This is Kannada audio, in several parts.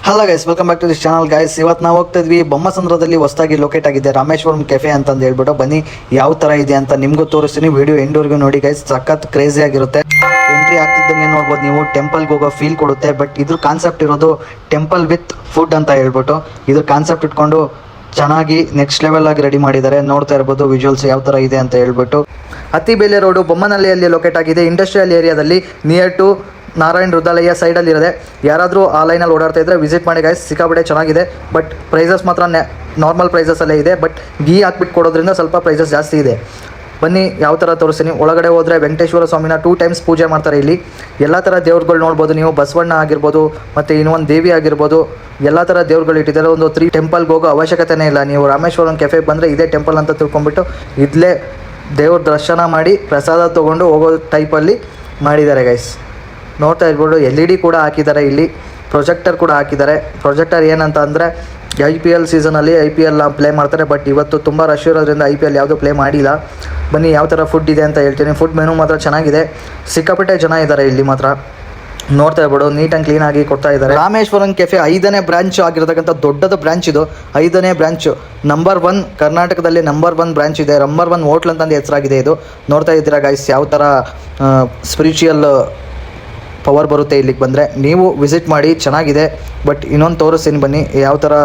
Hello guys, welcome back to this channel guys. ಇವತ್ತು ನಾವು ಹೋಗ್ತಾ ಇದ್ವಿ ಬೊಮ್ಮಸಂದ್ರದಲ್ಲಿ ಹೊಸದಾಗಿ ಲೊಕೇಟ್ ಆಗಿದೆ ರಾಮೇಶ್ವರಂ ಕೆಫೆ ಅಂತಂದು ಹೇಳ್ಬಿಟ್ಟು. ಬನ್ನಿ ಯಾವ ಥರ ಇದೆ ಅಂತ ನಿಮಗೂ ತೋರಿಸ್ತೀನಿ. ವಿಡಿಯೋ ಎಂಡ್ವರೆಗೂ ನೋಡಿ ಗೈಸ್, ಸಖತ್ ಕ್ರೇಜಿ ಆಗಿರುತ್ತೆ. ಎಂಟ್ರಿ ಆಗ್ತಿದ್ದಂಗೆ ನೋಡ್ಬೋದು ನೀವು, ಟೆಂಪಲ್ಗೆ ಹೋಗೋ ಫೀಲ್ ಕೊಡುತ್ತೆ. ಬಟ್ ಇದ್ರ ಕಾನ್ಸೆಪ್ಟ್ ಇರೋದು ಟೆಂಪಲ್ ವಿತ್ ಫುಡ್ ಅಂತ ಹೇಳ್ಬಿಟ್ಟು. ಇದ್ರ ಕಾನ್ಸೆಪ್ಟ್ ಇಟ್ಕೊಂಡು ಚೆನ್ನಾಗಿ ನೆಕ್ಸ್ಟ್ ಲೆವೆಲ್ ಆಗಿ ರೆಡಿ ಮಾಡಿದ್ದಾರೆ. ನೋಡ್ತಾ ಇರ್ಬೋದು ವಿಜುವಲ್ಸ್ ಯಾವ ಥರ ಇದೆ ಅಂತ ಹೇಳ್ಬಿಟ್ಟು. ಅತ್ತಿಬೇಲೆ ರೋಡು ಬೊಮ್ಮನಹಳ್ಳಿಯಲ್ಲಿ ಲೊಕೇಟ್ ಆಗಿದೆ, ಇಂಡಸ್ಟ್ರಿಯಲ್ ಏರಿಯಾದಲ್ಲಿ ನಿಯರ್ ಟು ನಾರಾಯಣ್ ಹೃದಯಾಲಯ ಸೈಡಲ್ಲಿ ಇರೋದೆ. ಯಾರಾದರೂ ಆ ಲೈನಲ್ಲಿ ಓಡಾಡ್ತಾ ಇದ್ದರೆ ವಿಸಿಟ್ ಮಾಡಿ ಗೈಸ್, ಸಿಕ್ಕಾಪಟ್ಟೆ ಚೆನ್ನಾಗಿದೆ. ಬಟ್ ಪ್ರೈಸಸ್ ಮಾತ್ರ ನಾರ್ಮಲ್ ಪ್ರೈಸಸಲ್ಲೇ ಇದೆ. ಬಟ್ ಗೀ ಹಾಕ್ಬಿಟ್ಟು ಕೊಡೋದ್ರಿಂದ ಸ್ವಲ್ಪ ಪ್ರೈಸಸ್ ಜಾಸ್ತಿ ಇದೆ. ಬನ್ನಿ ಯಾವ ಥರ ತೋರಿಸ್ತೀನಿ. ಒಳಗಡೆ ಹೋದರೆ ವೆಂಕಟೇಶ್ವರ ಸ್ವಾಮಿನ 2 times ಪೂಜೆ ಮಾಡ್ತಾರೆ. ಇಲ್ಲಿ ಎಲ್ಲ ಥರ ದೇವ್ರುಗಳು ನೋಡ್ಬೋದು ನೀವು. ಬಸವಣ್ಣ ಆಗಿರ್ಬೋದು, ಮತ್ತು ಇನ್ನೊಂದು ದೇವಿ ಆಗಿರ್ಬೋದು, ಎಲ್ಲ ಥರ ದೇವ್ರುಗಳು ಇಟ್ಟಿದ್ದಾರೆ. ಒಂದು 3 ಟೆಂಪಲ್ಗೆ ಹೋಗೋ ಅವಶ್ಯಕತೆನೇ ಇಲ್ಲ. ನೀವು ರಾಮೇಶ್ವರಂ ಕೆಫೆಗೆ ಬಂದರೆ ಇದೇ ಟೆಂಪಲ್ ಅಂತ ತಿಳ್ಕೊಂಬಿಟ್ಟು ಇಲ್ಲೇ ದೇವ್ರ ದರ್ಶನ ಮಾಡಿ ಪ್ರಸಾದ ತೊಗೊಂಡು ಹೋಗೋ ಟೈಪಲ್ಲಿ ಮಾಡಿದ್ದಾರೆ ಗೈಸ್. ನೋಡ್ತಾ ಇರ್ಬೋದು LED ಕೂಡ ಹಾಕಿದ್ದಾರೆ. ಇಲ್ಲಿ ಪ್ರೊಜೆಕ್ಟರ್ ಕೂಡ ಹಾಕಿದ್ದಾರೆ. ಪ್ರೊಜೆಕ್ಟರ್ ಏನಂತ ಅಂದರೆ IPL ಸೀಸನಲ್ಲಿ IPL ಪ್ಲೇ ಮಾಡ್ತಾರೆ. ಬಟ್ ಇವತ್ತು ತುಂಬ ರಶ್ ಇರೋದ್ರಿಂದ IPL ಯಾವುದೂ ಪ್ಲೇ ಮಾಡಿಲ್ಲ. ಬನ್ನಿ ಯಾವ ಥರ ಫುಡ್ ಇದೆ ಅಂತ ಹೇಳ್ತೀನಿ. ಫುಡ್ ಮೆನು ಮಾತ್ರ ಚೆನ್ನಾಗಿದೆ, ಸಿಕ್ಕಾಪಟ್ಟೆ ಜನ ಇದ್ದಾರೆ ಇಲ್ಲಿ ಮಾತ್ರ. ನೋಡ್ತಾ ಇರ್ಬೋದು ನೀಟ್ ಆ್ಯಂಡ್ ಕ್ಲೀನಾಗಿ ಕೊಡ್ತಾ ಇದ್ದಾರೆ. ರಾಮೇಶ್ವರಂ ಕೆಫೆ 5ನೇ ಬ್ರಾಂಚ್ ಆಗಿರತಕ್ಕಂಥ ದೊಡ್ಡದ ಬ್ರಾಂಚ್ ಇದು. 5ನೇ ಬ್ರಾಂಚು, ನಂಬರ್ 1 ಕರ್ನಾಟಕದಲ್ಲಿ ನಂಬರ್ 1 ಬ್ರಾಂಚ್ ಇದೆ. ನಂಬರ್ 1 ಹೋಟ್ಲ್ ಅಂತಂದು ಹೆಸರಾಗಿದೆ ಇದು. ನೋಡ್ತಾ ಇದ್ದೀರಾ ಗೈಸ್ ಯಾವ ಥರ ಸ್ಪಿರಿಚುವಲ್ ಪವರ್ ಬರುತ್ತೆ ಇಲ್ಲಿಗೆ ಬಂದರೆ. ನೀವು ವಿಸಿಟ್ ಮಾಡಿ, ಚೆನ್ನಾಗಿದೆ. ಬಟ್ ಇನ್ನೊಂದು ತೋರಿಸ್ತೀನಿ ಬನ್ನಿ ಯಾವ ಥರ.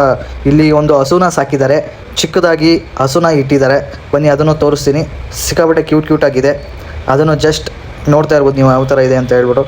ಇಲ್ಲಿ ಒಂದು ಹಸುನ ಸಾಕಿದ್ದಾರೆ, ಚಿಕ್ಕದಾಗಿ ಹಸುನ ಇಟ್ಟಿದ್ದಾರೆ. ಬನ್ನಿ ಅದನ್ನು ತೋರಿಸ್ತೀನಿ. ಸಿಕ್ಕಾಪಟ್ಟೆ ಕ್ಯೂಟ್ ಆಗಿದೆ. ಅದನ್ನು ಜಸ್ಟ್ ನೋಡ್ತಾ ಇರ್ಬೋದು ನೀವು ಯಾವ ಥರ ಇದೆ ಅಂತ ಹೇಳ್ಬಿಟ್ಟು.